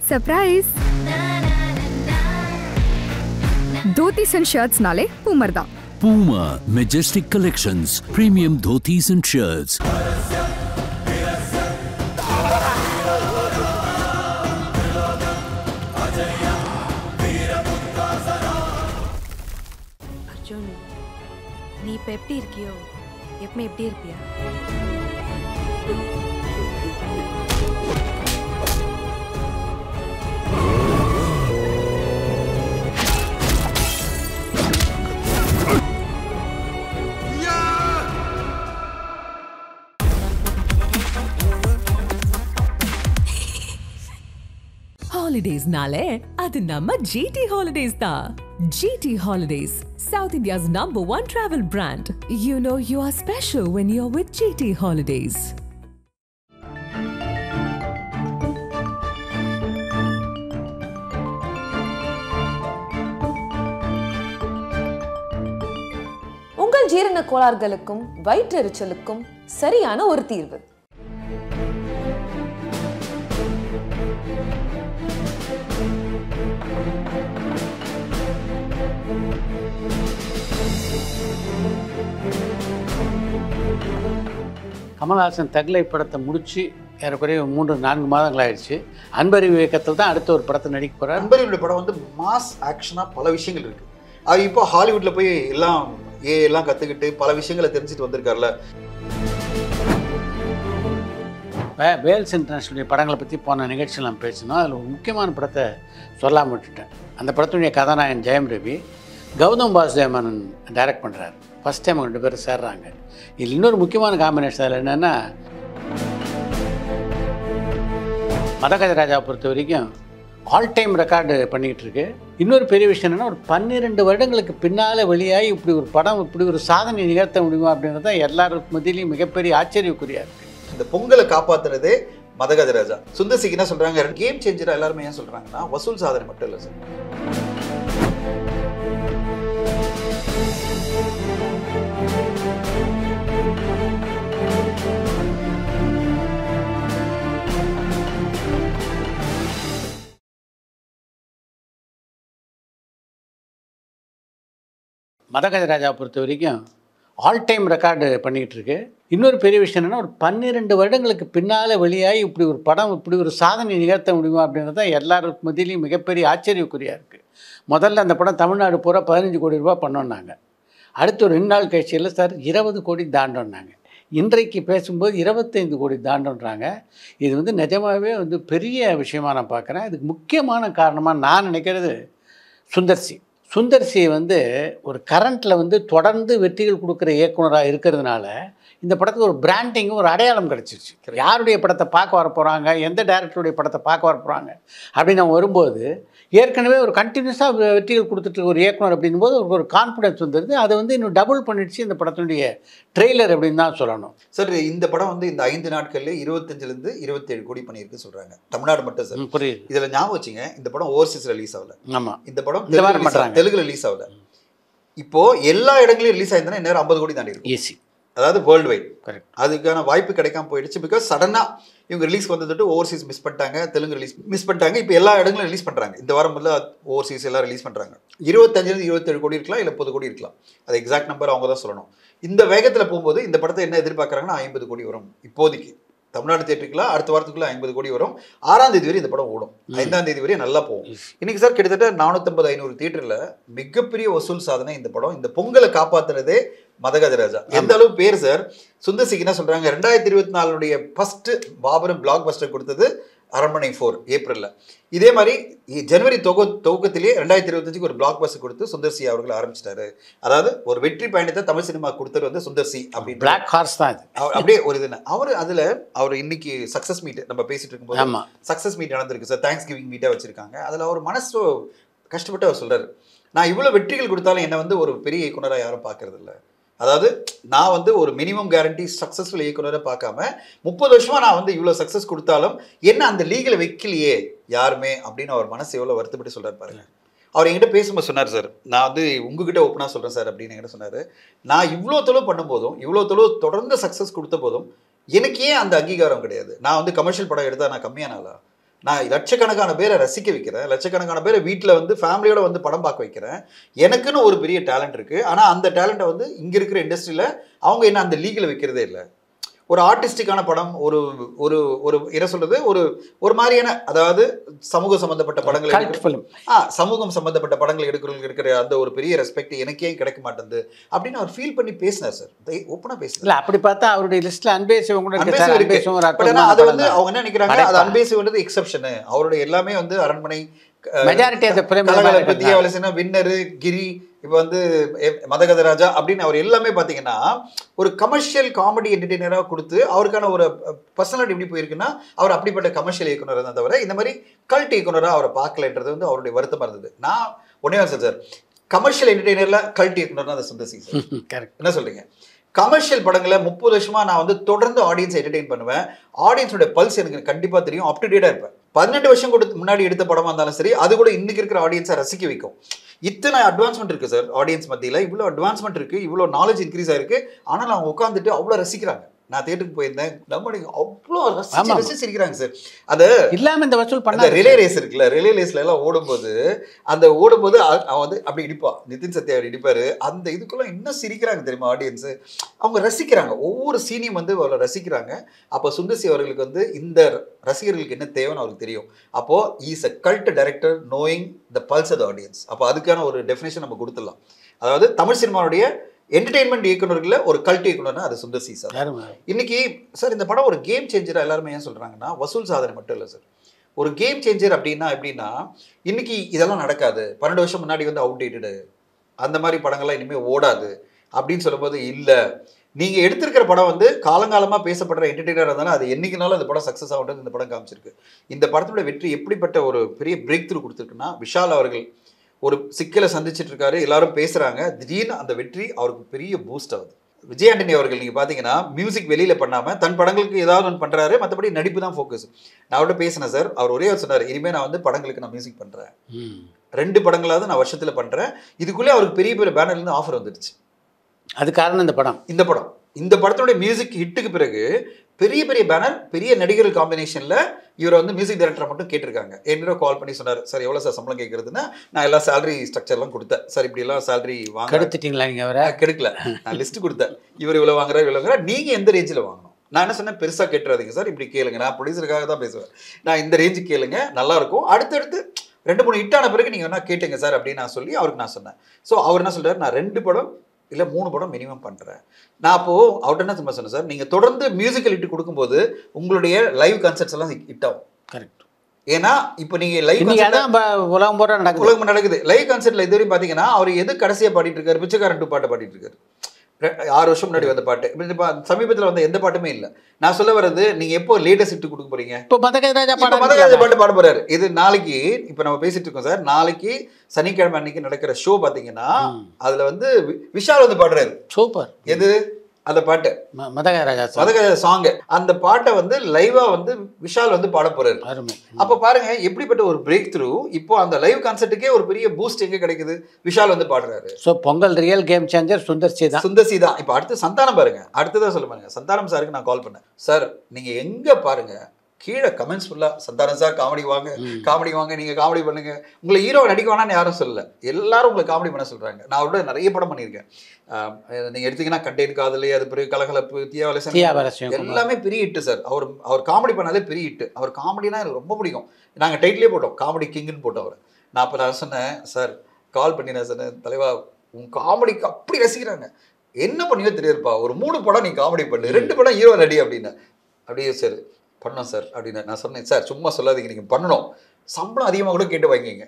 Surprise! Dhotis and shirts nale Puma da. Puma Majestic Collections, premium dhotis and shirts. Arjun, நீ இப்ப எப்படி இருக்கியோ எப்பமே எப்படி இருப்பியா? Holidays nale adu namma GT Holidays da. GT Holidays, South India's #1 travel brand. You know you are special when you're with GT Holidays. உங்கள் ஜீரண கோளாறுகளுக்கும் வயிற்றெரிச்சலுக்கும் சரியான ஒரு தீர்வு. கமல்ஹாசன் தக்லை படத்தை முடித்து ஏறக்குறைய 3-4 மாதங்கள் ஆயிடுச்சு. அன்பறிவு இயக்கத்தில் தான் அடுத்த ஒரு படத்தை நடிக்க போகிறார். அன்பறிவுடைய படம் வந்து மாஸ் ஆக்ஷனாக பல விஷயங்கள் இருக்குது. அவர் இப்போ ஹாலிவுட்டில் போய் எல்லாம் கற்றுக்கிட்டு பல விஷயங்களை தெரிஞ்சுட்டு வந்திருக்காருல. வேல்ஸ் இன்டர்நேஷனலுடைய படங்களை பற்றி போன நிகழ்ச்சியில் நான் பேசினோம். அதில் ஒரு முக்கியமான படத்தை சொல்லாமல் விட்டுட்டேன். அந்த படத்துடைய கதாநாயகன் ஜெயம் ரவி, கௌதம் வாசுதேவன் டைரக்ட் பண்ணுறாரு. ஃபஸ்ட் டைம் 2 பேரும் சேர்றாங்க. இதில் இன்னொரு முக்கியமான காம்பினேஷன் அதில் என்னென்னா, மதகஜ ராஜாவை பொறுத்த வரைக்கும் ஆல் டைம் ரெக்கார்டு பண்ணிக்கிட்டு இருக்கு. இன்னொரு பெரிய விஷயம் என்னென்னா, ஒரு 12 வருடங்களுக்கு பின்னால் வெளியாகி இப்படி ஒரு படம் இப்படி ஒரு சாதனை நிகழ்த்த முடியுமா அப்படின்றது தான் எல்லாருக்கு மத்தியிலையும் மிகப்பெரிய ஆச்சரியக்குறியா இருக்குது. இந்த பொங்கலை காப்பாற்றுறதே மதகஜ ராஜா. சுந்தர் என்ன சொல்கிறாங்க, கேம் சேஞ்சராக எல்லாருமே ஏன் சொல்கிறாங்கன்னா வசூல் சாதனை மட்டும் இல்லை சார். மதகஜ ராஜாவை பொறுத்த வரைக்கும் ஆல் டைம் ரெக்கார்டு பண்ணிக்கிட்டு இருக்கு. இன்னொரு பெரிய விஷயம் என்னென்னா, ஒரு 12 வருடங்களுக்கு பின்னால் வெளியாகி இப்படி ஒரு படம் இப்படி ஒரு சாதனை நிகழ்த்த முடியுமா அப்படின்றது தான் எல்லாருக்கு மத்தியிலையும் மிகப்பெரிய ஆச்சரியக்குறியாக இருக்குது. முதல்ல அந்த படம் தமிழ்நாடு பூரா 15 கோடி ரூபா பண்ணோன்னாங்க. அடுத்து ஒரு 2 நாள் கழிச்சியில் சார் 20 கோடி தாண்டோன்னாங்க. இன்றைக்கு பேசும்போது 25 கோடி தாண்டோன்றாங்க. இது வந்து நிஜமாகவே வந்து பெரிய விஷயமாக நான் பார்க்குறேன். இதுக்கு முக்கியமான காரணமாக நான் நினைக்கிறது சுந்தர்சி வந்து ஒரு கரண்ட்டில் வந்து தொடர்ந்து வெற்றிகள் கொடுக்குற இயக்குனராக இருக்கிறதுனால இந்த படத்துக்கு ஒரு பிராண்டிங்கும் ஒரு அடையாளம் கிடச்சிருச்சு. யாருடைய படத்தை பார்க்க வர போகிறாங்க, எந்த டைரக்டருடைய படத்தை பார்க்க வர போகிறாங்க அப்படின்னு நம்ம வரும்போது, ஏற்கனவே ஒரு கண்டினியூஸாக வெற்றிகள் கொடுத்துட்டு ஒரு இயக்குனர் அப்படின்போது ஒரு கான்ஃபிடன்ஸ் வந்துடுது. அதை வந்து இன்னும் டபுள் பண்ணிடுச்சு இந்த படத்தினுடைய ட்ரெய்லர் அப்படின்னு தான் சொல்லணும். சார் இந்த படம் வந்து இந்த 5 நாட்கள்லேயே 25லேருந்து 27 கோடி பண்ணியிருக்கு சொல்கிறாங்க. தமிழ்நாடு மட்டும் சார். புரியுது. இதில் ஞாபகம் வச்சுங்க, இந்த படம் ஓவர்சீஸ் ரிலீஸ் ஆகல. ஆமாம், இந்த படம் தெலுங்கு ரிலீஸ் ஆகல. இப்போது எல்லா இடங்களையும் ரிலீஸ் ஆயிருந்தா நேரம் 50 கோடி தாண்டி இருக்கும். ஈஸி. அதாவது வேர்ல்டு வைட். கரெக்ட். அதுக்கான வாய்ப்பு கிடைக்காம போயிடுச்சு. பிகாஸ் சடனாக இவங்க ரிலீஸ் வந்துட்டு ஓவர்சீஸ் மிஸ் பண்ணிட்டாங்க, தெலுங்கு மிஸ் பண்ணிட்டாங்க. இப்போ எல்லா இடங்களும் ரிலீஸ் பண்ணுறாங்க. இந்த வாரம் ஓவர்சீஸ் எல்லாம் ரிலீஸ் பண்ணுறாங்க. 25லேருந்து 27 கோடி இருக்கலாம், இல்லை 30 கோடி இருக்கலாம். அது எக்ஸாக்ட் நம்பர் அவங்க தான் சொல்லணும். இந்த வேகத்தில் போகும்போது இந்த படத்தை என்ன எதிர்பார்க்குறாங்கன்னா 50 கோடி வரும் இப்போதைக்கு. தமிழ்நாடு தேட்டருக்குலாம் அடுத்த வாரத்துக்குள்ள 50 கோடி வரும். 6ஆம் தேதி வரை இந்த படம் ஓடும். 5ஆம் தேதி வரை நல்லா போகும். இன்னைக்கு சார் கிட்டத்தட்ட 450-500 தியேட்டரில் மிகப்பெரிய வசூல் சாதனை இந்த படம். இந்த பொங்கலை காப்பாற்றுறதே மதகஜ ராஜா. எந்த அளவு பேர் சார். சுந்தர் என்ன சொல்றாங்க, 2024 ஃபர்ஸ்ட் பாபரும் பிளாக் பஸ்டர் கொடுத்தது அரண்மனை 4 ஏப்ரலில். இதே மாதிரி ஜனவரி துவக்கத்திலேயே 2025க்கு ஒரு பிளாக் பஸ்டர் கொடுத்து சுந்தர் அவர்கள் ஆரம்பிச்சிட்டாரு. அதாவது ஒரு வெற்றி பயணத்தை தமிழ் சினிமா கொடுத்தது வந்து சுந்தர் அப்படின்னு பிளாக் ஹார்ஸ் தான் இது. அப்படியே ஒரு இது. அவர் இன்னைக்கு சக்சஸ் மீட் நம்ம பேசிட்டு இருக்கும்போது சக்சஸ் மீட் நடந்திருக்கு சார். தேங்க்ஸ் கிவிங் மீட்டா வச்சிருக்காங்க. அதில் அவர் மனசு கஷ்டப்பட்டு அவர் சொல்றாரு, நான் இவ்வளோ வெற்றிகள் கொடுத்தாலும் என்னை வந்து ஒரு பெரிய இயக்குனராக யாரும் பார்க்கறது இல்லை. அதாவது நான் வந்து ஒரு மினிமம் கேரண்டி சக்ஸஸ்ஃபுல் இயக்குனரை பார்க்காம 30 வருஷமாக நான் வந்து இவ்வளோ சக்ஸஸ் கொடுத்தாலும் என்ன அந்த லீகலை வைக்கலையே யாருமே அப்படின்னு அவர் மனசு எவ்வளோ வருத்தப்பட்டு சொல்கிறார் பாருங்க. அவர் என்கிட்ட பேசும்போது சொன்னார், சார் நான் வந்து உங்ககிட்ட ஓப்பனாக சொல்கிறேன் சார் அப்படின்னு என்கிட்ட சொன்னார். நான் இவ்வளோ தொழில் பண்ணும்போதும் இவ்வளோ தொழில் தொடர்ந்து சக்ஸஸ் கொடுத்த போதும் எனக்கு ஏன் அந்த அங்கீகாரம் கிடையாது? நான் வந்து கமர்ஷியல் படம் எடுத்தால் நான் கம்மியானாலா? நான் லட்சக்கணக்கான பேரை ரசிக்க வைக்கிறேன், லட்சக்கணக்கான பேரை வீட்டில் வந்து ஃபேமிலியோட வந்து படம் பார்க்க வைக்கிறேன். எனக்குன்னு ஒரு பெரிய டேலண்ட் இருக்குது. ஆனால் அந்த டேலண்ட்டை வந்து இங்கே இருக்கிற இண்டஸ்ட்ரியில் அவங்க என்ன அந்த லீகில் வைக்கிறதே இல்லை. ஒரு ஆர்டிஸ்டிக்கான படம், ஒரு ஒரு ஒரு என்ன சொல்றது, ஒரு ஒரு மாதிரியான, அதாவது சமூக சம்பந்தப்பட்ட படங்கள், சமூகம் சம்பந்தப்பட்ட படங்கள் எடுக்கிறவங்களுக்கு இருக்கிற அந்த ஒரு பெரிய ரெஸ்பெக்ட் எனக்கே கிடைக்க மாட்டேங்குது அப்படின்னு அவர் ஃபீல் பண்ணி பேசினார் சார். ஓப்பனா பேசல. அப்படி பார்த்தா அவருடைய லிஸ்ட்ல அன்பே சிவம் கூட இருக்கு. அது வந்து அவங்க என்ன நினைக்கிறாங்க, அது அன்பே சிவன்றது எக்ஸெப்ஷன். அவருடைய எல்லாமே வந்து அரண்மனை, மெஜாரிட்டி ஆஃப் தி ஃபிலிம், தியாவலசனா, வின்னரு, கிரி, இப்போ வந்து மதகத ராஜா அப்படின்னு அவர் எல்லாமே பார்த்தீங்கன்னா ஒரு கமர்ஷியல் காமெடி என்டர்டெய்னராக கொடுத்து அவருக்கான ஒரு பர்சனாலிட்டி எப்படி போயிருக்குன்னா அவர் அப்படிப்பட்ட கமர்ஷியல் இயக்குனர் தான் தவிர இந்த மாதிரி கல்ட் இயக்குனராக அவரை பார்க்கலன்றது வந்து அவருடைய வருத்தமாக இருந்தது. நான் ஒன்னே சார், கமர்ஷியல் என்டர்டெய்னரில் கல்ட் இயக்குனர்னா அதை சுந்தர் சி சார். கரெக்ட். என்ன சொல்றீங்க? கமர்ஷியல் படங்களை 30 வருஷமா நான் வந்து தொடர்ந்து ஆடியன்ஸ் என்டர்டெயின் பண்ணுவேன். ஆடியன்ஸோட பல்ஸ் எனக்கு கண்டிப்பாக தெரியும், அப் டு டேட்டாக இருப்பேன். 12 வருஷம் முன்னாடி எடுத்த படமாக இருந்தாலும் சரி, அது கூட இன்னைக்கு இருக்கிற ஆடியன்ஸை ரசிக்க வைக்கும். இத்தனை அட்வான்ஸ்மெண்ட் இருக்குது சார் ஆடியன்ஸ் மத்தியில், இவ்வளோ அட்வான்ஸ்மெண்ட் இருக்குது, இவ்வளோ நாலேஜ் இன்க்ரீஸ் ஆயிருக்கு. ஆனால் அவங்க உட்காந்துட்டு அவ்வளோ ரசிக்கிறாங்க. நான் தியேட்டருக்கு போயிருந்தேன், நம்ம அவ்வளோ ரசிச்சிருக்கிறாங்க சார். அது இல்லாமல் இந்த வசூல் பண்ண ரிலே ரேஸ் இருக்குல்ல, ரிலே ரேஸ்ல எல்லாம் ஓடும்போது அவன் வந்து அப்படி இடிப்பான், நிதின் சத்யா அப்படி இடிப்பாரு. அந்த இதுக்குள்ள இன்னும் சிரிக்கிறாங்க தெரியுமா ஆடியன்ஸு. அவங்க ரசிக்கிறாங்க, ஒவ்வொரு சீனையும் வந்து அவ்வளோ ரசிக்கிறாங்க. அப்போ சுந்தர்சி அவர்களுக்கு வந்து இந்த ரசிகர்களுக்கு என்ன தேவைன்னு அவருக்கு தெரியும். அப்போ is a cult director knowing the pulse of the audience. அப்போ அதுக்கான ஒரு டெஃபினேஷன் நம்ம கொடுத்துடலாம். அதாவது தமிழ் சினிமாவுடைய என்டர்டெயின்மெண்ட் இயக்குநர்களை ஒரு கல்ட் இயக்குனர்னா அது சுந்தர் சி சார். இன்னைக்கு சார் இந்த படம் ஒரு கேம் சேஞ்சரா எல்லாருமே ஏன் சொல்றாங்கன்னா வசூல் சாதனை மட்டும் இல்லை சார், ஒரு கேம் சேஞ்சர் அப்படின்னா எப்படின்னா இன்னைக்கு இதெல்லாம் நடக்காது, 12 வருஷம் முன்னாடி வந்து அவுடேட்டடு அந்த மாதிரி படங்கள்லாம் இனிமேல் ஓடாது அப்படின்னு சொல்லும்போது இல்லை, நீங்க எடுத்திருக்கிற படம் வந்து காலங்காலமா பேசப்படுற என்டர்டெய்னராக இருந்தாலும் அது என்னைக்குனாலும் அந்த படம் சக்ஸஸ் ஆகுன்றது இந்த படம் காமிச்சிருக்கு. இந்த படத்தோட வெற்றி எப்படிப்பட்ட ஒரு பெரிய பிரேக் த்ரூ கொடுத்துருக்குன்னா, விஷால் அவர்கள் ஒரு சிக்கலை சந்திச்சுட்டு இருக்காரு, எல்லாரும் பேசுறாங்க, திடீர்னு அந்த வெற்றி அவருக்கு பெரிய பூஸ்ட் ஆகுது. விஜய் ஆண்டனி அவர்கள் நீங்க பாத்தீங்கன்னா மியூசிக் வெளியில பண்ணாம தன் படங்களுக்கு ஏதாவது ஒன்று பண்றாரு, மற்றபடி நடிப்பு தான் ஃபோக்கஸ். நான் அவர்கிட்ட பேசினேன் சார், அவர் ஒரே சொன்னார், இனிமே நான் வந்து படங்களுக்கு நான் மியூசிக் பண்றேன், 2 படங்களாவது நான் வருஷத்துல பண்றேன். இதுக்குள்ளே அவருக்கு பெரிய பெரிய பேனர்ல இருந்து ஆஃபர் வந்துடுச்சு. அது காரணம் இந்த படத்தோட மியூசிக் ஹிட்டுக்கு பிறகு பெரிய பெரிய பேனர், பெரிய நடிகர்கள் காம்பினேஷன்ல இவரை வந்து மியூசிக் டைரக்டரை மட்டும் கேட்டிருக்காங்க. என்னோட கால் பண்ணி சொன்னார், சார் எவ்வளோ சார் சம்பளம் கேட்குறதுன்னா, நான் எல்லா சேலரி ஸ்ட்ரக்சர்லாம் கொடுத்தேன் சார், இப்படிலாம் சேலரி வாங்க கெடுத்துட்டீங்களா நீங்கள்? அவரை கெடுக்கல, நான் லிஸ்ட் கொடுத்தேன், இவர் இவ்வளோ வாங்குறாரு இவ்வளோ வாங்குறா, நீங்கள் எந்த ரேஞ்சில் வாங்கணும். நான் என்ன சொன்னேன், பெருசாக கேட்டுறாதீங்க சார், இப்படி கேளுங்க, நான் ப்ரொடியூசருக்காக தான் பேசுவேன், நான் இந்த ரேஞ்சுக்கு கேளுங்க நல்லாயிருக்கும், அடுத்தடுத்து 2-3 ஹிட்டான பிறகு நீங்கள் என்ன கேட்டுங்க சார் அப்படின்னு நான் சொல்லி அவருக்கு நான் சொன்னேன். ஸோ அவர் என்ன சொல்கிறார், நான் 2 படம் இல்லை 3 படம் மினிமம் பண்ணுறேன். நான் அப்போது அவர்கிட்ட என்ன சொன்னேன் சார், நீங்கள் தொடர்ந்து மியூசிக்கல் ஹிட் கொடுக்கும்போது உங்களுடைய லைவ் கான்சர்ட்ஸ் எல்லாம் ஹிட் ஆகும். கரெக்ட். ஏன்னா இப்போ நீங்கள் லைவ் உலகம் போட நடக்குது. லைவ் கான்சர்ட்டில் இதுவரையும் பார்த்தீங்கன்னா அவர் எது கடைசியாக பாடிட்டு இருக்காரு, பிச்சைக்காரன் 2 பாட்டை பாடிட்டு இருக்காரு. 6 வருஷம் முன்னாடி வந்த பாட்டு, இப்போ சமீபத்தில் வந்த எந்த பாட்டுமே இல்லை. நான் சொல்ல வர்றது, நீங்கள் எப்போ லேட்டஸ்ட் ஹிட் கொடுக்க போறீங்க? இப்போ மதகஜராஜா பாட்டு பாட போறாரு. இது நாளைக்கு இப்போ நம்ம பேசிட்டு இருக்கோம் சார், நாளைக்கு சனிக்கிழமை அன்னைக்கு நடக்கிற ஷோ பார்த்தீங்கன்னா அதில் வந்து விஷால் வந்து பாடுறாரு. சூப்பர். எது அந்த பாட்டு? மதகஜராஜா சாங். அந்த பாட்டை வந்து லைவா வந்து விஷால் வந்து பாட போறாரு. அப்ப பாருங்க எப்படிப்பட்ட ஒரு பிரேக் த்ரூ. இப்போ அந்த லைவ் கான்சர்ட்டுக்கே ஒரு பெரிய பூஸ்ட் எங்க கிடைக்குது, விஷால் வந்து பாடுறாரு. So Pongal real game changer Sundar C தான். இப்போ அடுத்து சந்தானம் பாருங்க, அடுத்ததான் சொல்ல பாருங்க, சந்தானம் சாருக்கு நான் கால் பண்ணேன், சார் நீங்க எங்க பாருங்க கீழே கமெண்ட்ஸ் ஃபுல்லாக சந்தானம் சார் காமெடி வாங்க, நீங்கள் காமெடி பண்ணுங்க, உங்களை ஹீரோவை நடிக்க வேணான்னு யாரும் சொல்லலை, எல்லாரும் உங்களை காமெடி பண்ண சொல்கிறாங்க. நான் அவரோட நிறைய படம் பண்ணியிருக்கேன். நீங்கள் எடுத்தீங்கன்னா கண்டெயின் காதலி, அது பிறகு கலகலப்பு, தியாவலசன் எல்லாமே பெரிய ஹிட்டு சார். அவர் காமெடி பண்ணாலே பெரிய ஹிட்டு. அவர் காமெடினா எனக்கு ரொம்ப பிடிக்கும். நாங்கள் டைட்டிலே போட்டோம், காமெடி கிங்குன்னு போட்டோம் அவர். நான் அப்போ நான் சொன்னேன், சார் கால் பண்ணி நான் சொன்னேன், தலைவா உங்கள் காமெடிக்கு அப்படி ரசிக்கிறாங்க, என்ன பண்ணியோ தெரியாதுப்பா, ஒரு 3 படம் நீ காமெடி பண்ணு, 2 படம் ஹீரோ நடி அப்படின்னா. அப்படியே சார் பண்ணோம் சார் அப்படின்னு நான் சொன்னேன். சார் சும்மா சொல்லாதீங்க, நீங்கள் பண்ணணும், சம்பளம் அதிகமாக கூட கேட்டு வாங்கிங்க.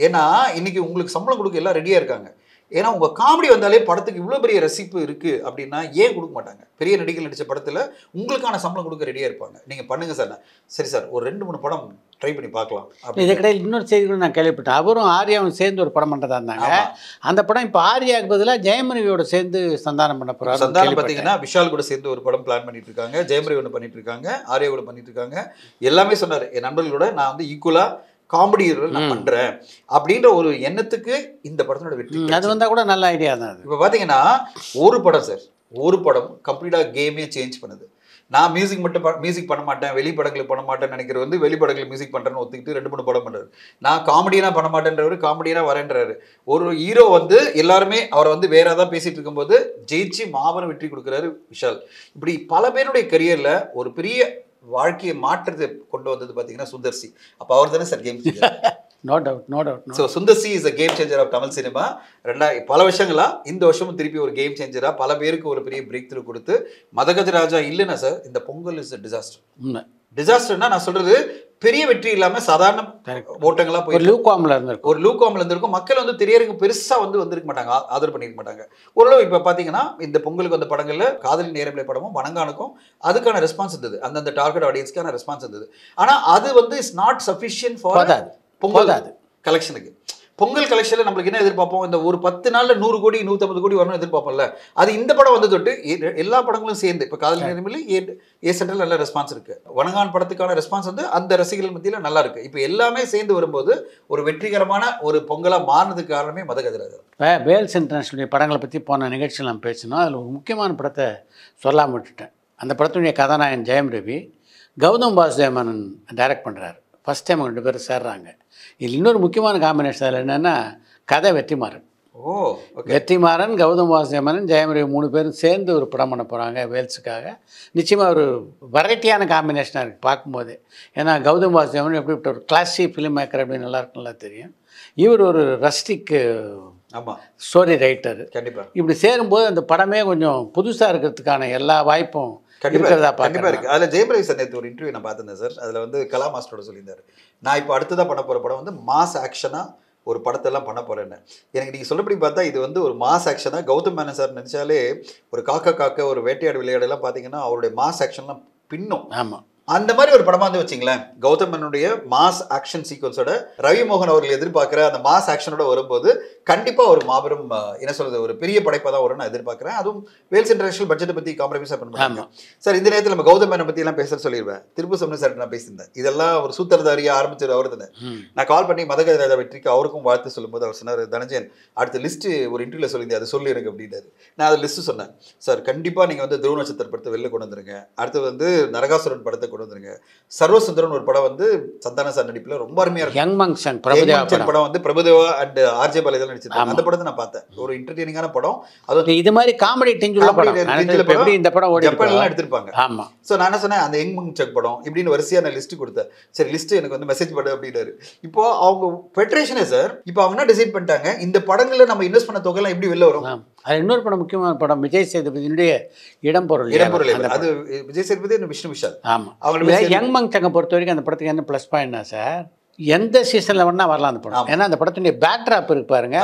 ஏன்னா இன்னைக்கு உங்களுக்கு சம்பளம் கொடுக்க எல்லாம் ரெடியாக இருக்காங்க. ஏன்னா உங்கள் காமெடி வந்தாலே படத்துக்கு இவ்வளோ பெரிய ரசிப்பு இருக்குது அப்படின்னா ஏன் கொடுக்க மாட்டாங்க? பெரிய நடிகர்கள் நடித்த படத்தில் உங்களுக்கான சம்பளம் கொடுக்க ரெடியாக இருப்பாங்க. நீங்கள் பண்ணுங்கள் சார். சரி சார், ஒரு 2-3 படம் ட்ரை பண்ணி பார்க்கலாம். இதுக்கிடையில் இன்னொரு செய்திகளும் நான் கேள்விப்பட்டேன், அவரும் ஆர்யாவும் சேர்ந்து ஒரு படம் பண்ணுறதா இருந்தாங்க. அந்த படம் இப்போ ஆர்யாவுக்கு பதிலாக ஜெயமரவியோட சேர்ந்து சந்தானம் பண்ண போகிறார். சந்தானம் பார்த்தீங்கன்னா விஷால் கூட சேர்ந்து ஒரு படம் பிளான் பண்ணிட்டு இருக்காங்க, ஜெயமரவி ஒன்று பண்ணிட்டு இருக்காங்க, ஆர்யா கூட பண்ணிட்டு இருக்காங்க. எல்லாமே சொன்னார், என் நண்பர்களோட நான் வந்து ஈக்குவலாக காமெடி நான் பண்றேன் அப்படின்ற ஒரு எண்ணத்துக்கு இந்த படத்தோட வெற்றி. அது வந்தா கூட நல்ல ஐடியா தான். இப்போ பாத்தீங்கன்னா ஒரு படம் சார், ஒரு படம் கம்ப்ளீட்டா கேமே சேஞ்ச் பண்ணுது. நான் மியூசிக் பண்ண மாட்டேன், வெளி படங்களுக்கு பண்ண மாட்டேன்னு நினைக்கிற வந்து வெளி படங்களுக்கு மியூசிக் பண்ணுறேன்னு ஒத்துக்கிட்டு 2-3 படம் பண்ணுறாரு. நான் காமெடியனா பண்ண மாட்டேன்றவர் காமெடியனா வரேன்றாரு. ஒரு ஹீரோ வந்து எல்லாருமே அவரை வந்து வேற ஏதாவது பேசிட்டு இருக்கும்போது ஜெயிச்சு மாபெரும் வெற்றி கொடுக்குறாரு விஷால். இப்படி பல பேருடைய கரியர்ல ஒரு பெரிய வாழ்க்கையை மாற்றத்தை கொண்டு வந்தது பார்த்தீங்கன்னா சுந்தர் சி. அப்போ அவர் தானே sir game changer? No doubt. So Sundar C is a game changer of Tamil cinema. பல வருஷங்களா இந்த வருஷமும் திருப்பி ஒரு கேம் சேஞ்சரா பல பேருக்கு ஒரு பெரிய பிரேக் த்ரூ கொடுத்து மதகஜராஜா இல்லைன்னா சார் இந்த பொங்கல் இஸ் டிசாஸ்டர். டிசாஸ்டர்னா நான் சொல்றது பெரிய வெற்றி இல்லாம சாதாரண ஓட்டங்களா போய் ஒரு லூக்வாம்ல இருந்திருக்கும். மக்கள் வந்து திரையரங்கு பெருசா வந்து வந்திருக்க மாட்டாங்க, ஆதரவு பண்ணிருக்க மாட்டாங்க. ஓரளவு இப்ப பாத்தீங்கன்னா இந்த பொங்கலுக்கு வந்த படங்கள்ல காதலி நேரமில்லை படமும் வணங்கானுக்கும் அதுக்கான ரெஸ்பான்ஸ் இருந்தது, அந்தந்த டார்கெட் ஆடியன்ஸ்க்கான ரெஸ்பான்ஸ் இருந்தது. ஆனா அது வந்து is not sufficient for Pongal கலெக்ஷனுக்கு. பொங்கல் கலெக்ஷன்ல நம்மளுக்கு என்ன எதிர்பார்ப்போம்? இந்த ஒரு 10 நாள்ல 100 கோடி 150 கோடி வரணும்னு எதிர்பார்ப்போம்ல. அது இந்த படம் வந்து தொட்டு எல்லா படங்களும் சேர்ந்து இப்போ காதல் நேரமில்லை ஏ சென்ட்ரல் நல்ல ரெஸ்பான்ஸ் இருக்கு. வணங்கான் படத்துக்கான ரெஸ்பான்ஸ் வந்து அந்த ரசிகர்கள் மத்தியில நல்லா இருக்கு. இப்போ எல்லாமே சேர்ந்து வரும்போது ஒரு வெற்றிகரமான ஒரு பொங்கலா மாறினதுக்கு காரணமே மதகஜராஜா. வேல்ஸ் இன்டர்நேஷனல் படங்களை பற்றி போன நிகழ்ச்சியில் நான் பேசினோம். அதில் ஒரு முக்கியமான படத்தை சொல்லாமல் விட்டுட்டேன். அந்த படத்துடைய கதாநாயகன் ஜெயம் ரவி, கௌதம் வாசுதேவன் டைரக்ட் பண்ணுறாரு. ஃபஸ்ட் டைம் 2 பேரும் சேர்றாங்க. இதில் இன்னொரு முக்கியமான காம்பினேஷன் அதில் என்னென்னா கதை வெற்றிமாறன். வெற்றிமாறன், கௌதம் வாசுதேவன், ஜெயம் ரவி 3 பேரும் சேர்ந்து ஒரு படம் பண்ண போகிறாங்க வேல்ஸுக்காக. நிச்சயமாக ஒரு வெரைட்டியான காம்பினேஷனாக இருக்குது பார்க்கும்போதே. ஏன்னா கௌதம் வாசுதேவன் எப்படிப்பட்ட ஒரு கிளாசிக் ஃபிலிம் மேக்கர் அப்படின்னு நல்லா தெரியும். இவர் ஒரு ரஸ்டிக் ஸ்டோரி ரைட்டர். கண்டிப்பாக இப்படி சேரும்போது அந்த படமே கொஞ்சம் புதுசாக இருக்கிறதுக்கான எல்லா வாய்ப்பும் கண்டிப்பா இருக்கு. அதுல ஜெயபிரவி சார் நேற்று ஒரு இன்டர்வியூ நான் பார்த்திருந்தேன் சார். அதுல வந்து கலா மாஸ்டரோட சொல்லியிருந்தாரு, நான் இப்போ அடுத்ததான் பண்ண போற படம் வந்து மாஸ் ஆக்ஷனா ஒரு படத்தெல்லாம் பண்ண போறேன்னு. எனக்கு நீங்க சொல்றபடி பார்த்தா இது வந்து ஒரு மாஸ் ஆக்ஷனா. கௌதம் மேனன் சார் நினைச்சாலே ஒரு காக்க ஒரு வேட்டையாடு விளையாடு எல்லாம் பாத்தீங்கன்னா அவருடைய மாஸ் ஆக்ஷன்லாம் பின்னும். ஆமா, அந்த மாதிரி ஒரு படமா வந்து வச்சிங்களேன். கௌதம் மேனனுடைய மாஸ் ஆக்ஷன் சீக்வன்ஸோட ரவி மோகன் அவர்கள் எதிர்பார்க்கிற அந்த மாஸ் ஆக்ஷனோட வரும்போது கண்டிப்பா ஒரு மாபெரும் என்ன சொல்றது ஒரு பெரிய படைப்பா தான் வரும்னு நான் எதிர்பார்க்கிறேன். அதுவும் வேல்ஸ் இன்டர்நேஷனல் பட்ஜெட்டை பத்தி காம்ப்ரமைஸா பண்ணுவாங்க சார். இந்த நேரத்தில் நம்ம கௌதம் மேனன் பத்தி எல்லாம் பேச சொல்லிடுவேன். திருப்பு சொன்ன சார் நான் பேசியிருந்தேன். இதெல்லாம் ஒரு சூத்திரதாரியா ஆரம்பிச்சது அவர் தானே. நான் கால் பண்ணி மதகஜராஜா வெற்றிக்கு அவருக்கும் வாழ்த்து சொல்லும்போது அவர் சொன்னார், தனஞ்சயன் அடுத்த லிஸ்ட் ஒரு இன்டர்வியூல சொல்லியிருந்தேன், அதை சொல்லி எனக்கு அப்படின்னாரு. நான் அதை லிஸ்ட் சொன்னேன். சார் கண்டிப்பா நீங்க வந்து துருவ நட்சத்திர படத்தை வெளில கொண்டு வந்துருங்க. அடுத்து வந்து நரகாசுரன் படத்தை கொண்டு வந்துருங்க. சர்வசுந்தரன் ஒரு படம் வந்து சந்தான சார் நடிப்புல ரொம்ப அருமையா இருக்கும். யங் மங்சன் படம் வந்து பிரபுதேவா அண்ட் ஆர்ஜே பாலேதான் நடிச்சிருக்காங்க. அந்த படத்தை நான் பார்த்தேன். ஒரு என்டர்டெய்னிங்கான படம். அது இது மாதிரி காமெடி டிஞ்சுள்ள படம். இந்த படம் ஜப்பான்லாம் எடுத்திருப்பாங்க. ஆமா. சோ நான் என்ன சொன்னேன், அந்த யங் மங்சன் படம் இப்படின்னு வரிசையா நான் லிஸ்ட் கொடுத்தேன். சரி லிஸ்ட் எனக்கு வந்து மெசேஜ் பண்ணு அப்படின்னாரு. இப்போ அவங்க ஃபெடரேஷனே சார் இப்போ அவங்க என்ன டிசைட் பண்ணிட்டாங்க, இந்த படங்கள்ல நம்ம இன்வெஸ்ட் பண்ண தொகை எல்லாம் எப்படி வெளில வரும். அது இன்னொரு படம் முக்கியமான படம் விஜய் சேதுபதியுடைய இடம்பொருள். அது விஜய் சேதுபதி விஷ்ணு விஷால். ஆமா, அவங்க யங் மங்சனை பொறுத்த வரைக்கும் அந்த படத்துக்கு என்ன ப்ளஸ் பாயிண்ட்னா சார், எந்த சீசன்ல வேணா வரலாம் அந்த படம். ஏன்னா அந்த படத்துடைய பேக்ட்ராப் இருக்கு பாருங்க,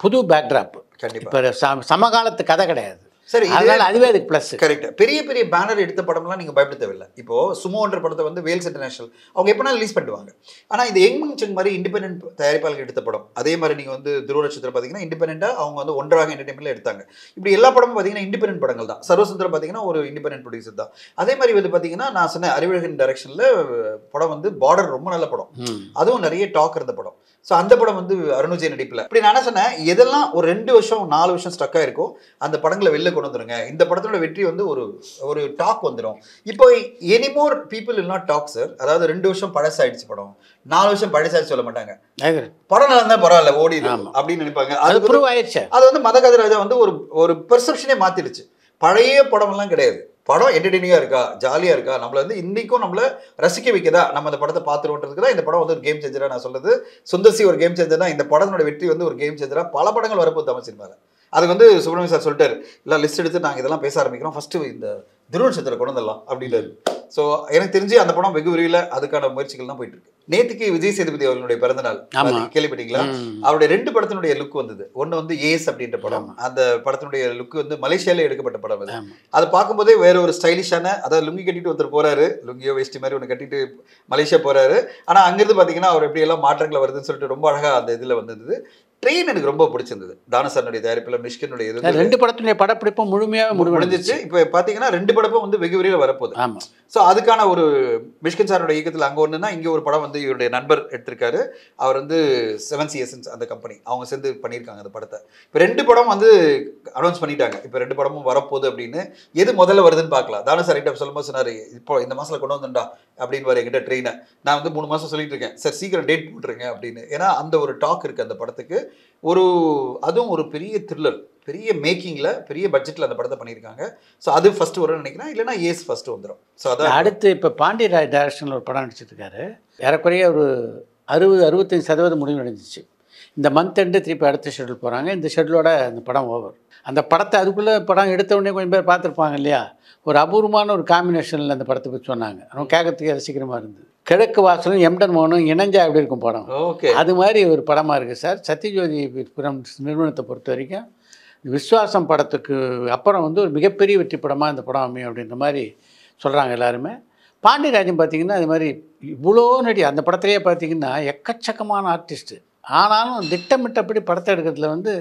புது பேக்ட்ராப். இப்போ சமகாலத்து கதை கிடையாது. சரி, அதனால அதுவே அதுக்கு பிளஸ். கரெக்ட். பெரிய பெரிய பேனர் எடுத்த படம்லாம் நீங்க பயப்பட தேவையில்லை. இப்போ சுமோன்ற படத்தை வந்து வேல்ஸ் இன்டர்நேஷனல் அவங்க எப்பனா ரிலீஸ் பண்ணுவாங்க. ஆனா இந்த யங் மங்சன் மாதிரி இண்டிபெண்டன்ட் தயாரிப்பாளர்கள் எடுத்த படம், அதே மாதிரி நீங்க வந்து துருவ நட்சத்திரம் பாத்தீங்கன்னா இண்டிபெண்டா அவங்க வந்து ஒன்றாக என்டர்டைன்மெண்ட்ல எடுத்தாங்க. இப்படி எல்லா படமும் பாத்தீங்கன்னா இண்டிபெண்டன்ட் படங்கள் தான். சர்வசுந்தரம் பாத்தீங்கன்னா ஒரு இண்டிபெண்டன்ட் ப்ரொடியூசர் தான். அதே மாதிரி வந்து பாத்தீங்கன்னா நான் சொன்ன அறிவழகன் டைரக்ஷன்ல படம் வந்து பார்டர் ரொம்ப நல்ல படம், அதுவும் நிறைய டாக் இருந்த படம். ஸோ அந்த படம் வந்து அருணுஜய் நடிப்பில். இப்படி நான் என்ன சொன்னேன், எதெல்லாம் ஒரு 2 வருஷம் 4 வருஷம் ஸ்டக்காக இருக்கும் அந்த படங்களை வெளில கொண்டு வந்துருங்க. இந்த படத்தோட வெற்றி வந்து ஒரு டாக் வந்துடும். இப்போ anymore people will not talk sir. அதாவது 2 வருஷம் பழசாயிடுச்சு படம், 4 வருஷம் பழசாயிடுச்சு சொல்ல மாட்டாங்க. படம் நல்லா இருந்தால் பரவாயில்ல ஓடிடும் அப்படின்னு நினைப்பாங்க. அது வந்து மதகஜராஜா வந்து ஒரு பெர்செப்ஷனே மாத்திடுச்சு. பழைய படம்லாம் கிடையாது. படம் என்டர்டெய்னிங்காக இருக்கா, ஜாலியாக இருக்கா, நம்மளை வந்து இன்றைக்கும் நம்மளை ரசிக்க வைக்கதா, நம்ம அந்த படத்தை பார்த்துருவோன்றதுக்கு தான் இந்த படம் வந்து ஒரு கேம் சேஞ்சராக நான் சொல்கிறது. சுந்தர்சி ஒரு கேம் சேஞ்சர் தான். இந்த படத்தோட வெற்றி வந்து ஒரு கேம் சேஞ்சராக பல படங்கள் வரப்போது தமிழ் சினிமாவில். அதுக்கு வந்து சுப்ரமணியம் சார் சொல்லிட்டாரு, இல்லை லிஸ்ட் எடுத்து நாங்கள் இதெல்லாம் பேச ஆரம்பிக்கிறோம், ஃபஸ்ட்டு இந்த துருவ நட்சத்திரம் கொண்டு வந்துடலாம் அப்படின்றாரு. ஸோ எனக்கு தெரிஞ்சு அந்த படம் வெகு விரைவில் அதுக்கான முயற்சிகள் தான் போயிட்டு இருக்கு. நேற்றுக்கு விஜய் சேதுபதி அவர்களுடைய பிறந்தநாள், கேள்விப்பட்டீங்களா? அவருடைய 2 படத்தினுடைய லுக் வந்தது. ஒன்று வந்து ஏஸ் அப்படின்ற படம், அந்த படத்தினுடைய லுக் வந்து மலேசியாவில் எடுக்கப்பட்ட படம். அது பார்க்கும்போதே வேற ஒரு ஸ்டைலிஷான, அதாவது லுங்கி கட்டிட்டு ஒருத்தர் போறாரு, லுங்கியோ வேஷ்டி மாதிரி ஒன்று கட்டிட்டு மலேசியா போறாரு. ஆனால் அங்கிருந்து பார்த்தீங்கன்னா அவர் எப்படி எல்லாம் மாற்றங்கள் வருதுன்னு சொல்லிட்டு ரொம்ப அழகாக அந்த இதில் வந்தது. ட்ரெயின் எனக்கு ரொம்ப பிடிச்சிருந்தது. தானசரனுடைய தயாரிப்பில் மிஷ்கினுடைய இது 2 படத்துடைய படப்பிடிப்பும் முழுமையாக முடிஞ்சிச்சு. இப்போ பார்த்தீங்கன்னா 2 படமும் வந்து வெகு விரைவில் வரப்போகுது. ஆமாம். ஸோ அதுக்கான ஒரு மிஷ்கின் சாரோட இயக்கத்தில் அங்கே ஒன்றுனா இங்கே ஒரு படம் வந்து இவருடைய நண்பர் எடுத்திருக்காரு. அவர் வந்து 7C Essence அந்த கம்பெனி அவங்க சேர்ந்து பண்ணியிருக்காங்க அந்த படத்தை. இப்போ 2 படம் வந்து அனௌன்ஸ் பண்ணிட்டாங்க. இப்போ 2 படமும் வரப்போகுது அப்படின்னு. எது முதல்ல வருதுன்னு பார்க்கலாம். தானசர் கிட்ட சொல்லும்போது சொன்னார், இப்போ இந்த மாதத்தில் கொண்டு வந்துண்டா அப்படின்னு வர என்கிட்ட ட்ரெயினை. நான் வந்து 3 மாதம் சொல்லிட்டு இருக்கேன், சார் சீக்கிரம் டேட் போட்டுருங்க அப்படின்னு. ஏன்னா அந்த ஒரு டாக் இருக்குது அந்த படத்துக்கு. அதுவும் ஒரு பெரிய த்ரில்லர், பெரிய மேக்கிங்கில் பெரிய பட்ஜெட்டில் அந்த படத்தை பண்ணியிருக்காங்க. ஸோ அது ஃபஸ்ட்டு வரும்னு நினைக்கிறேன். இல்லைனா ஏஸ் ஃபஸ்ட்டு வந்துடும். ஸோ அதான் அடுத்து இப்போ பாண்டியராஜ் டைரக்ஷனில் ஒரு படம் நடிச்சிட்ருக்காரு. ஏறக்குறைய ஒரு 60-65% முடிவு அடைஞ்சிச்சு. இந்த மந்த் எண்டு திருப்பி அடுத்த ஷெட்யூல் போகிறாங்க. இந்த ஷெட்யூலோட அந்த படம் ஓவர். அந்த படத்தை அதுக்குள்ளே படம் எடுத்த உடனே கொஞ்சம் பேர் பார்த்துருப்பாங்க இல்லையா. ஒரு அபூர்வமான ஒரு காம்பினேஷனில் அந்த படத்தை பற்றி சொன்னாங்க. ரொம்ப கேட்கறதுக்கே ரசிக்கிறமாக இருந்தது. கிழக்கு வாசலும் எம்டன் மோகனும் இணைஞ்சா எப்படி இருக்கும் படம். ஓகே, அது மாதிரி ஒரு படமாக இருக்குது சார். சத்யஜோதி நிறுவனத்தை பொறுத்த வரைக்கும் விஸ்வாசம் படத்துக்கு அப்புறம் வந்து ஒரு மிகப்பெரிய வெற்றி படமாக இந்த படம் அமையும் அப்படின்ற மாதிரி சொல்கிறாங்க எல்லாருமே. பாண்டியராஜன் பார்த்திங்கன்னா அது மாதிரி இவ்வளோ அந்த படத்துலேயே பார்த்திங்கன்னா எக்கச்சக்கமான ஆர்டிஸ்ட்டு. ஆனாலும் திட்டமிட்டபடி படத்தை எடுக்கிறதுல வந்து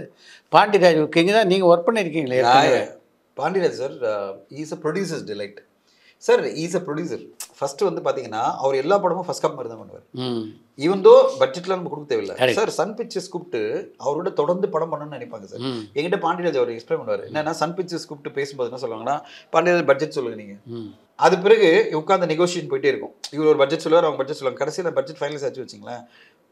பாண்டியராஜ் இங்கே தான் நீங்கள் ஒர்க் பண்ணியிருக்கீங்களே. Pandiraj sir is a producer's delight sir. Is a producer. First வந்து பார்த்தீங்கன்னா அவர் எல்லா படமும் ஃபர்ஸ்ட் கப் மாதிரி தான் பண்ணுவார். ஈவன் தோ பட்ஜெட்டில் நம்ம கொடுக்க தேவையில்லை சார். சன் பிக்சர்ஸ் கூப்பிட்டு அவரோட தொடர்ந்து படம் பண்ணணும்னு நினைப்பாங்க சார். எங்கிட்ட பாண்டியராஜ் அவர் எக்ஸ்பிளைன் பண்ணுவார். என்னன்னா சன் பிக்சர்ஸ் கூப்பிட்டு பேசும்போது என்ன சொல்லுவாங்கன்னா, பாண்டியராஜ் பட்ஜெட் சொல்லுங்க நீங்கள். அது பிறகு உட்காந்து நெகோசியேஷன் போயிட்டே இருக்கும். இவர் ஒரு பட்ஜெட் சொல்லுவார், அவங்க பட்ஜெட் சொல்லுவாங்க. கடைசியில் பட்ஜெட் ஃபைனலைஸ் ஆச்சு வச்சிங்களேன்.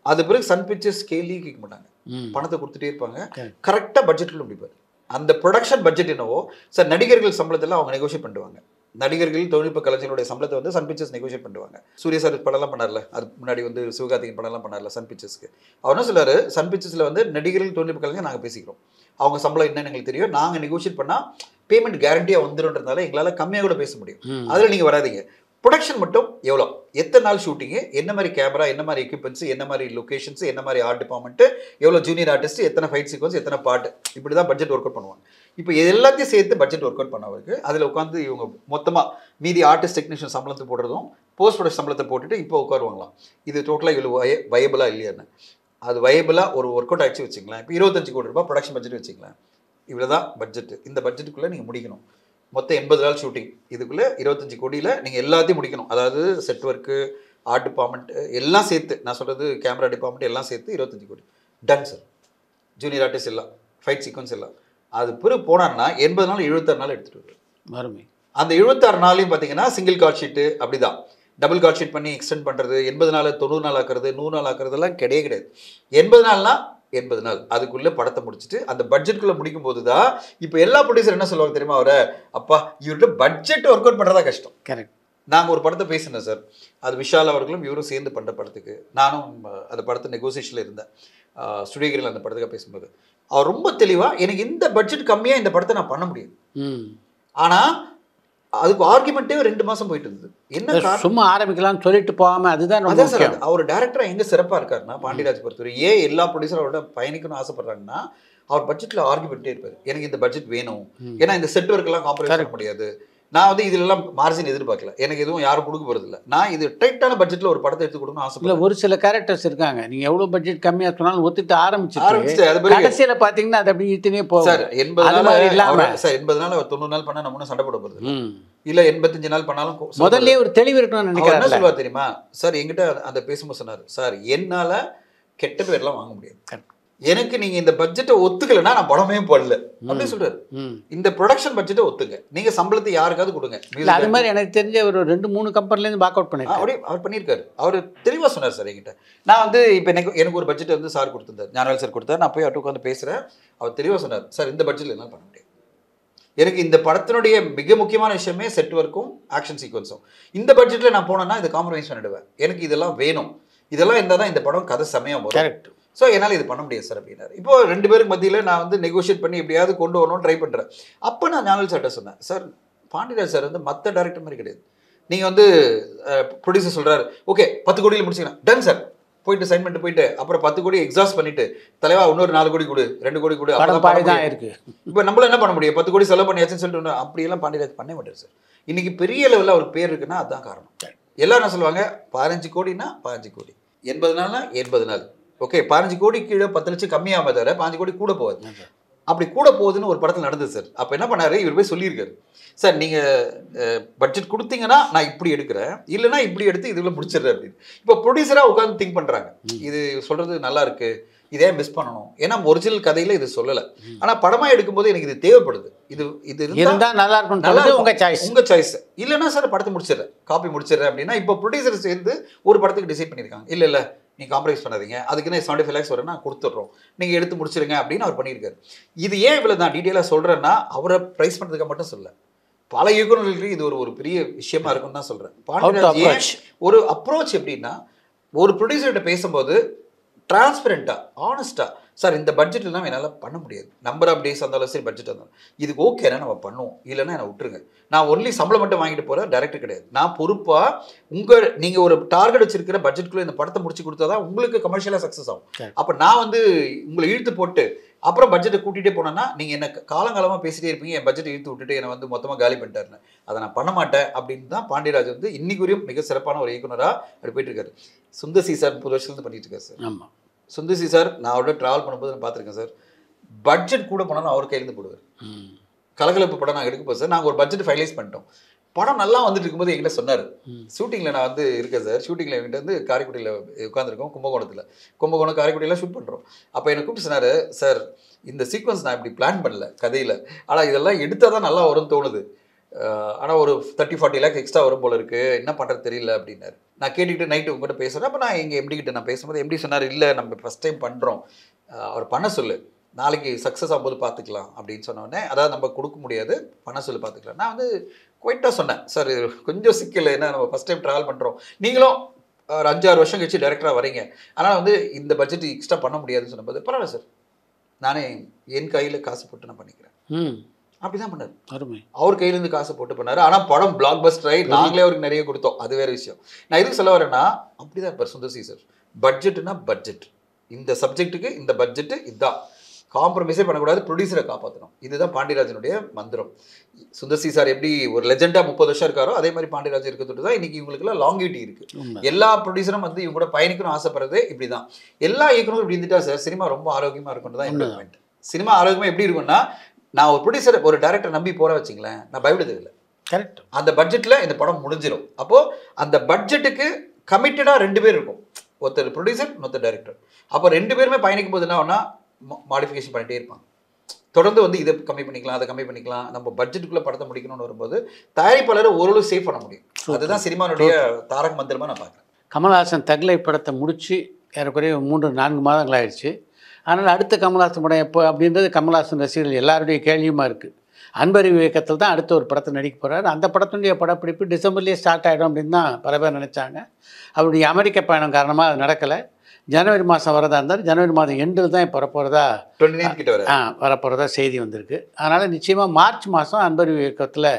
அது பிறகு சன் பிக்சர்ஸ் கேள்வியே கேட்க மாட்டாங்க, பணத்தை கொடுத்துட்டே இருப்பாங்க. கரெக்டாக பட்ஜெட்டில் முடிப்பார். அந்த ப்ரொடக்ஷன் பட்ஜெட் என்னவோ சார், நடிகர்கள் சம்பளத்தில் அவங்க நெகோசியேட் பண்ணுவாங்க. நடிகர்கள் தொழில்நுட்ப கலைஞர்களுடைய சம்பளத்தை வந்து சன் பிக்சர்ஸ் நெகோசியேட் பண்ணுவாங்க. சூர்யா சார் படம்லாம் பண்ணார்ல, அது முன்னாடி வந்து சிவகார்த்திகேயன் படம்லாம் பண்ணார்ல சன் பிக்சர்ஸ்க்கு. அவர் என்ன சொல்லாரு, சன் பிக்சர்ஸில் வந்து நடிகர்கள் தொழில்நுட்ப கலைஞர் நாங்கள் பேசிக்கிறோம், அவங்க சம்பளம் என்னன்னு எங்களுக்கு தெரியும், நாங்கள் நெகோசியேட் பண்ணால் பேமெண்ட் கேரண்டியாக வந்துடும்ன்றதுனால எங்களால் கம்மியாக கூட பேச முடியும், அதில் நீங்கள் வராதிங்க. ப்ரொடக்ஷன் மட்டும் எவ்வளோ, எத்தனை நாள் ஷூட்டிங்கு, என்ன மாதிரி கேமரா, என்ன மாதிரி எக்யூப்மெண்ட்ஸ், என்ன மாதிரி லொக்கேஷன்ஸ், என்ன மாதிரி ஆர்ட் டிபார்ட்மெண்ட்டு, எவ்வளோ ஜூனியர் ஆர்டிஸ்ட், எத்தனை ஃபைட் சீக்வன்ஸ், எத்தனை பாட்டு, இப்படி தான் பட்ஜெட் ஒர்க் அவுட் பண்ணுவாங்க. இப்போ எல்லாத்தையும் சேர்த்து பட்ஜெட் ஒர்க் அவுட் பண்ணவருக்கு அதில் உட்காந்து இவங்க மொத்தமாக மீதி ஆர்டிஸ்ட் டெக்னீஷியன் சம்பளத்தை போடுறதும் போஸ்ட் ப்ரொடக்ஷன் சம்பளத்தை போட்டுட்டு இப்போ உட்காருவாங்களாம். இது டோட்டலாக இவ்வளோ வயபிளாக இல்லையான்னு. அது வயபிளாக ஒரு ஒர்க் அவுட் ஆகிடுச்சு வச்சுங்களேன். இப்போ 25 கோடி ரூபாய் ப்ரொடக்ஷன் பட்ஜெட் வச்சுங்களேன். இவ்வளோ தான் பட்ஜெட்டு. இந்த பட்ஜெட்டுக்குள்ளே நீங்கள் முடிக்கணும். மொத்தம் 80 நாள் ஷூட்டிங். இதுக்குள்ளே 25 கோடியில் நீங்கள் எல்லாத்தையும் முடிக்கணும். அதாவது செட் ஒர்க்கு, ஆர்ட் டிபார்ட்மெண்ட் எல்லாம் சேர்த்து, நான் சொல்கிறது கேமரா டிபார்ட்மெண்ட் எல்லாம் சேர்த்து 25 கோடி டன் சார். ஜூனியர் ஆர்டிஸ்ட் எல்லாம், ஃபைட் சீக்வன்ஸ் எல்லாம். அது பிறகு போனான்னா 80 நாள் 76 நாள் எடுத்துகிட்டு வருவார். மறுமை அந்த 76 நாளையும் பார்த்தீங்கன்னா சிங்கிள் கார்ட் ஷீட்டு அப்படி தான். டபுள் கார்ட் ஷீட் பண்ணி எக்ஸ்டெண்ட் பண்ணுறது, 80 நாள் 90 நாள் ஆக்குறது, 100 நாள் ஆக்குறதுலாம் கிடையாது. 80 நாள்னா 80 நாள் அதுக்குள்ளே படத்தை முடிச்சுட்டு அந்த பட்ஜெட்டுக்குள்ளே முடிக்கும் போது தான் இப்போ எல்லா ப்ரொடியூசர் என்ன சொல்லுவாங்க தெரியுமா, அவரை அப்பா இவர்கிட்ட பட்ஜெட் ஒர்க் அவுட் பண்ணுறதா கஷ்டம். கரெக்ட். நாங்கள் ஒரு படத்தை பேசினேன் சார், அது விஷால் அவர்களும் இவரும் சேர்ந்து பண்ணுற படத்துக்கு. நானும் அந்த படத்தை நெகோசியேஷனில் இருந்தேன் ஸ்டுடியோகிரியில். அந்த படத்துக்காக பேசும்போது அவர் ரொம்ப தெளிவாக, எனக்கு இந்த பட்ஜெட் கம்மியாக இந்த படத்தை நான் பண்ண முடியும், ஆனால் அதுக்கு ஆர்குமெண்ட்டே 2 மாதம் போயிட்டு இருந்தது. என்ன சும்மா ஆரம்பிக்கலாம்னு சொல்லிட்டு போகாமல், அதுதான் சார். அவர் டேரக்டராக எங்கே சிறப்பாக இருக்காருன்னா பாண்டியராஜ் பொறுத்தவரை, ஏன் எல்லா ப்ரொடியூசரும் அவரோட பயணிக்கணும்னு ஆசைப்படுறாங்கன்னா, அவர் பட்ஜெட்டில் ஆர்குமெண்ட்டே இருப்பார். எனக்கு இந்த பட்ஜெட் வேணும், ஏன்னா இந்த செட் ஒர்க்கெல்லாம் காம்ப்ரமைஸ் பண்ண முடியாது, நான் வந்து இதுலலாம் மார்ஜின் எதிர்பார்க்கல, எனக்கு எதுவும் யாரும் கொடுக்க போகிறதில்ல, நான் இது டைட்டான பட்ஜெட்டில் ஒரு படத்தை எடுத்து கொடுக்கணும்னு ஆசைப்படல. ஒரு சில கேரக்டர்ஸ் இருக்காங்க, நீங்கள் எவ்வளோ பட்ஜெட் கம்மியாக சொன்னாலும் ஒத்துட்டு ஆரம்பிச்சு அது கடைசியில் பார்த்தீங்கன்னா அது அப்படி இத்தனையே போகும் சார். 80 நாள் இல்லாமல் சார், 80 நாள் அவர் 90 நாள் பண்ணால் நம்ம ஒன்றும் சண்டை போட போகிறது இல்லை. 85 நாள் பண்ணாலும் முதல்ல ஒரு தெளிவு இருக்கணும்னு நினைக்கிறேன். என்ன சொல்லுவார் தெரியுமா சார், எங்கிட்ட அந்த பேசும்போது சொன்னார், சார் என்னால் கெட்ட பேர்லாம் வாங்க முடியாது, எனக்கு நீங்க இந்த பட்ஜெட்டை ஒத்துக்கலன்னா நான் படமே போடல அப்படின்னு சொல்றாரு. இந்த ப்ரொடக்ஷன் பட்ஜெட்டை ஒத்துங்க, நீங்க சம்பளத்தை யாருக்காவது கொடுங்க. அது மாதிரி எனக்கு தெரிஞ்ச ஒரு 2-3 கம்பெனிலேருந்து பேக் அவுட் பண்ணிருக்காரு. அப்படியே அவர் பண்ணியிருக்காரு. அவர் தெளிவாக சொன்னார் சார் என்கிட்ட. நான் வந்து இப்போ எனக்கு ஒரு பட்ஜெட் வந்து சார் கொடுத்துருந்தார், ஞானவேல் சார் கொடுத்தாரு. நான் போய் அவர்கிட்ட உட்காந்து பேசுகிறேன். அவர் தெளிவாக சொன்னார், சார் இந்த பட்ஜெட்டில் என்னால் பண்ண முடியாது, எனக்கு இந்த படத்தினுடைய மிக முக்கியமான விஷயமே செட் ஒர்க்கும் ஆக்ஷன் சீக்வன்ஸும். இந்த பட்ஜெட்டில் நான் போனேன்னா இதை காம்ப்ரமைஸ் பண்ணிடுவேன், எனக்கு இதெல்லாம் வேணும், இதெல்லாம் இருந்தால் தான் இந்த படம் கதை செமையாக வரும். கரெக்ட். ஸோ என்னால் இது பண்ண முடியாது சார் அப்படின்னாரு. இப்போ 2 பேருக்கு மத்தியில் நான் வந்து நெகோஷியேட் பண்ணி எப்படியாவது கொண்டு வரணும்னு ட்ரை பண்ணுறேன். அப்போ நான் ஞானவேல் சார்ட்ட சொன்னேன், சார் பாண்டியராஜ் சார் வந்து மற்ற டேரக்டர் மாதிரி கிடையாது. நீங்கள் வந்து ப்ரொடியூசர் சொல்கிறாரு, ஓகே 10 கோடியில் முடிச்சிக்கலாம், டன் சார், போயிட்டு சைன் பண்ணிட்டு போயிட்டு அப்புறம் 10 கோடி எக்ஸாஸ்ட் பண்ணிட்டு தலைவா இன்னொரு 4 கோடி கொடு, 2 கோடி கொடு, தான் இருக்கு. இப்போ நம்மள என்ன பண்ண முடியும், 10 கோடி செலவு பண்ணியாச்சுன்னு சொல்லிட்டு அப்படியெல்லாம் பாண்டியராஜ் பண்ண மாட்டார் சார். இன்னைக்கு பெரிய லெவலில் அவர் பேர் இருக்குன்னா அதுதான் காரணம். எல்லாரும் என்ன சொல்லுவாங்க, 15 கோடினா 15 கோடி, 80 நாள்னா 80 நாள், ஓகே 15 கோடி கீழே 10 லட்சம் கம்மியாகாம தவிர 15 கோடி கூட போகுது. அப்படி கூட போகுதுன்னு ஒரு படத்தில் நடந்தது சார். அப்போ என்ன பண்ணாரு, இவர் போய் சொல்லியிருக்காரு, சார் நீங்கள் பட்ஜெட் கொடுத்தீங்கன்னா நான் இப்படி எடுக்கிறேன், இல்லைனா இப்படி எடுத்து இதுல முடிச்சிடுறேன் அப்படின்னு. இப்போ ப்ரொடியூசராக உட்காந்து திங்க் பண்ணுறாங்க, இது சொல்கிறது நல்லா இருக்கு, இதே மிஸ் பண்ணணும். ஏன்னா ஒரிஜினல் கதையில் இது சொல்லலை, ஆனால் படமாக எடுக்கும்போது எனக்கு இது தேவைப்படுது, இது இருந்தால் நல்லா இருக்கும், நல்லா உங்கள் சாய்ஸ். இல்லைன்னா சார் படத்தை முடிச்சிடுறேன், காப்பி முடிச்சிடுறேன் அப்படின்னா இப்போ ப்ரொடியூசர் சேர்ந்து ஒரு படத்துக்கு டிசைட் பண்ணியிருக்காங்க, இல்லை நீ காம்ப்ரமைஸ் பண்ணாதீங்க, அதுக்குன்னு 75 lakhs வரேன்னா கொடுத்துட்றோம், நீங்கள் எடுத்து முடிச்சிருங்க அப்படின்னு அவர் பண்ணியிருக்காரு. இது ஏன் இவ்வளோ நான் டீட்டெயிலாக சொல்கிறேன்னா அவரை ப்ரைஸ் பண்ணுறதுக்காக மட்டும் சொல்ல, பல இயக்குநர்களுக்கு இது ஒரு பெரிய விஷயமா இருக்குன்னு தான் சொல்கிறேன். பாண்டியராஜ் ஒரு அப்ரோச் எப்படின்னா, ஒரு ப்ரொடியூசர்கிட்ட பேசும்போது டிரான்ஸ்பரண்ட்டாக ஆனஸ்ட்டாக, சார் இந்த பட்ஜெட்லாம் என்னால் பண்ண முடியாது, நம்பர் ஆஃப் டேஸ் இருந்தாலும் சரி, பட்ஜெட் இருந்தாலும் இதுக்கு ஓகேனா நம்ம பண்ணுவோம், இல்லைன்னா என்னை விட்டுருங்க, நான் ஒன்லி சம்பளம் மட்டும் வாங்கிட்டு போகிறேன், டைரக்டர் கிடையாது, நான் பொறுப்பாக நீங்கள் ஒரு டார்கெட் வச்சிருக்கிற பட்ஜெட்டுக்குள்ளே இந்த படத்தை முடிச்சு கொடுத்தா தான் உங்களுக்கு கமர்ஷியலாக சக்ஸஸ் ஆகும். அப்போ நான் உங்களை இழுத்து போட்டு அப்புறம் பட்ஜெட்டை கூட்டிகிட்டே போனேன்னா நீங்கள் என்ன காலங்காலமாக பேசிட்டே இருப்பீங்க, என் பட்ஜெட் இழுத்து விட்டுட்டு என்னை மொத்தமாக காலி பண்ணிட்டாருன்னு. அதை நான் பண்ண மாட்டேன் அப்படின்னு தான் பாண்டியராஜ் இன்னைக்கு வரையும் மிக சிறப்பான ஒரு இயக்குனராக அப்படி போயிட்டு இருக்காரு. சுந்தர் சி சார் 30 வருஷத்துலேருந்து பண்ணிட்டு இருக்காரு சார். ஆமாம், சுந்தர் சி சார் நான் அவரோட ட்ராவல் பண்ணும்போது நான் பார்த்துருக்கேன் சார், பட்ஜெட் கூட போனாலும் அவர் கையிலேருந்து போடுவார். கலகலப்பு படம் நாங்கள் எடுக்க போது சார், நாங்கள் ஒரு பட்ஜெட் ஃபைனலைஸ் பண்ணிட்டோம், படம் நல்லா வந்துட்டு இருக்கும்போது என்கிட்ட சொன்னார், ஷூட்டிங்கில் நான் இருக்கேன் சார், ஷூட்டிங்கில் என்கிட்ட காரைக்குடியில் உட்காந்துருக்கோம், கும்பகோணம் காரைக்குடியெல்லாம் ஷூட் பண்ணுறோம். அப்போ என்னை கூப்பிட்டு சொன்னார், சார் இந்த சீக்வன்ஸ் நான் இப்படி பிளான் பண்ணல கதையில், ஆனால் இதெல்லாம் எடுத்தால் தான் நல்லா வரும்னு தோணுது, ஆனால் ஒரு 30-40 lakhs எக்ஸ்ட்ரா வரும் போல இருக்குது, என்ன பண்ணுறது தெரியல அப்படின்னாரு. நான் கேட்டுக்கிட்டு நைட்டு உங்கள்கிட்ட பேசுகிறேன். அப்போ நான் எங்கள் எம்டி கிட்ட நான் பேசும்போது எம்டி சொன்னார், இல்லை நம்ம ஃபஸ்ட் டைம் பண்ணுறோம், அவர் பண்ண சொல்லு, நாளைக்கு சக்ஸஸ் ஆகும்போது பார்த்துக்கலாம் அப்படின்னு சொன்னோடனே, அதாவது நம்ம கொடுக்க முடியாது, பண்ண சொல்லி பார்த்துக்கலாம். நான் குவைட்டாக சொன்னேன், சார் கொஞ்சம் சிக்கல், ஏன்னா நம்ம ஃபஸ்ட் டைம் ட்ராவல் பண்ணுறோம், நீங்களும் ஒரு 5-6 வருஷம் கழிச்சு டைரக்டராக வரீங்க, ஆனால் இந்த பட்ஜெட் எக்ஸ்ட்ரா பண்ண முடியாதுன்னு சொன்னபோது, பரவாயில்ல சார் நானே என் கையில் காசு போட்டு நான் பண்ணிக்கிறேன் அப்படிதான் பண்ணார். அருமை, அவர் கையிலேருந்து காசு போட்டு பண்ணார். ஆனால் படம் பிளாக் பஸ்டர் ஆகி நாங்களே அவருக்கு நிறைய கொடுத்தோம், அது வேறு விஷயம். நான் எதுக்கு சொல்ல வரேன்னா, அப்படிதான் இருப்பார் சுந்தர் சி சார். பட்ஜெட்டுனா பட்ஜெட், இந்த சப்ஜெக்ட்டுக்கு இந்த பட்ஜெட்டு இதுதான், காம்ப்ரமைஸே பண்ணக்கூடாது, ப்ரொடியூசரை காப்பாற்றணும், இதுதான் பாண்டியராஜனுடைய மந்திரம். சுந்தர் சி சார் எப்படி ஒரு லெஜெண்டாக 30 வருஷம் இருக்காரோ, அதே மாதிரி பாண்டியராஜ் இருக்கிறது தான் இன்னைக்கு இவங்களுக்குலாம் லாங்கிவிட்டி இருக்குது. எல்லா ப்ரொடியூசரும் இவங்க கூட பயணிக்கணும் ஆசைப்படுறதே இப்படி தான். எல்லா இயக்குனரும் இப்படி இருந்துட்டா சார் சினிமா ரொம்ப ஆரோக்கியமாக இருக்கும்னு தான் என்னோட பாயிண்ட். சினிமா ஆரோக்கியமாக எப்படி இருக்கும்னா, நான் ஒரு ப்ரொடியூசர் ஒரு டைரக்டர் நம்பி போகிற வச்சிங்களேன், நான் பயப்படுறது இல்லை. கரெக்ட், அந்த பட்ஜெட்டில் இந்த படம் முடிஞ்சிடும். அப்போது அந்த பட்ஜெட்டுக்கு கமிட்டடாக 2 பேர் இருக்கும், ஒருத்தர் ப்ரொடியூசர் இன்னொருத்தர் டைரக்டர். அப்போ 2 பேருமே பயணிக்கும் போது என்ன ஒன்றா மாடிஃபிகேஷன் பண்ணிகிட்டே இருப்பாங்க, தொடர்ந்து இதை கம்மி பண்ணிக்கலாம், அதை கம்மி பண்ணிக்கலாம், நம்ம பட்ஜெட்டுக்குள்ளே படத்தை முடிக்கணும்னு வரும்போது தயாரிப்பாளரை ஓரளவு சேவ் பண்ண முடியும். அதுதான் சினிமானுடைய தாரக மந்திரமாக நான் பார்க்குறேன். கமல்ஹாசன் தக்லை படத்தை முடித்து ஏறக்குறைய 3-4 மாதங்கள் ஆயிடுச்சு. ஆனால் அடுத்த கமல்ஹாசன் படம் எப்போ அப்படின்றது கமல்ஹாசன் ரசிகர்கள் எல்லாருடைய கேள்வியுமாக இருக்குது. அன்பறிவு இயக்கத்தில் தான் அடுத்த ஒரு படத்தை நடிக்க போகிறார். அந்த படத்தினுடைய படப்பிடிப்பு டிசம்பர்லேயே ஸ்டார்ட் ஆகிடும் அப்படின்னு தான் பல பேர் நினச்சாங்க. அவருடைய அமெரிக்க பயணம் காரணமாக அது நடக்கலை. ஜனவரி மாதம் வரதா இருந்தால் ஜனவரி மாதம் எண்டில் தான் இப்போ வரப்போகிறதா செய்தி வந்திருக்கு. அதனால் நிச்சயமாக மார்ச் மாதம் அன்பறிவு இயக்கத்தில்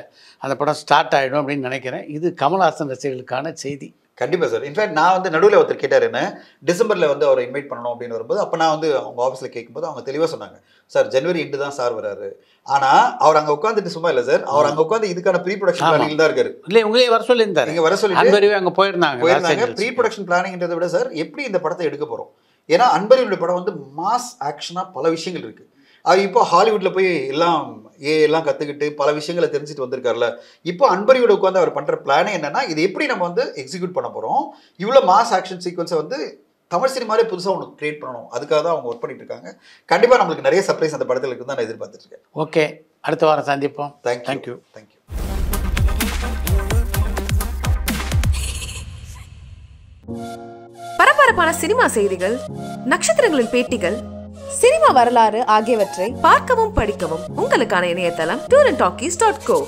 அந்த படம் ஸ்டார்ட் ஆகிடும் அப்படின்னு நினைக்கிறேன். இது கமல்ஹாசன் ரசிகர்களுக்கான செய்தி. கண்டிப்பாக சார். இன்ஃபேக்ட் நான் நடுவில் ஒருத்தர் கேட்டார், என்ன டிசம்பரில் அவரை இன்வைட் பண்ணணும் அப்படின்னு வரும்போது, அப்போ நான் அவங்க ஆஃபீஸில் கேட்கும்போது அவங்க தெளிவாக சொன்னாங்க, சார் ஜனவரி எண்டு தான் சார் வராரு. ஆனால் அவர் அங்கே உட்காந்துட்டு சும்மா இல்லை சார், அவர் அங்கே உட்காந்து இதுக்கான ப்ரீ ப்ரொடக்ஷன் பிளானிங் தான் இருக்காரு. இல்லை உங்களே வர சொல்லியிருந்தார், நீங்கள் வர சொல்லி அங்கே போயிருந்தாங்க. ப்ரீ ப்ரொடக்ஷன் பிளானிங்கிறத விட சார் எப்படி இந்த படத்தை எடுக்க போகிறோம், ஏன்னா அன்பறிவுடைய படம் மாஸ் ஆக்ஷனாக பல விஷயங்கள் இருக்குது. அவர் இப்போ ஹாலிவுட்டில் போய் எல்லாம் கற்றுக்கிட்டு பல விஷயங்களை தெரிஞ்சுட்டு வந்திருக்காருல. இப்போ அன்பறிவோட உட்காந்து அவர் பண்ணுற பிளானே என்னன்னா, இது எப்படி நம்ம எக்ஸிக்யூட் பண்ண போகிறோம், இவ்வளோ மாஸ் ஆக்ஷன் சீக்வன்ஸை தமிழ் சினிமாலே புதுசாக ஒன்று கிரியேட் பண்ணணும், அதுக்காக தான் அவங்க ஒர்க் பண்ணிட்டு இருக்காங்க. கண்டிப்பாக நம்மளுக்கு நிறைய சர்ப்ரைஸ் அந்த படத்தில் இருக்குன்னு தான் நான் எதிர்பார்த்துட்டு இருக்கேன். ஓகே, அடுத்த வாரம் சந்திப்போம். தேங்க்யூ. பரபரப்பான சினிமா செய்திகள், நட்சத்திரங்களின் பேட்டிகள், சினிமா வரலாறு ஆகியவற்றை பார்க்கவும் படிக்கவும் உங்களுக்கான இணையதளம் tourantalkies.co.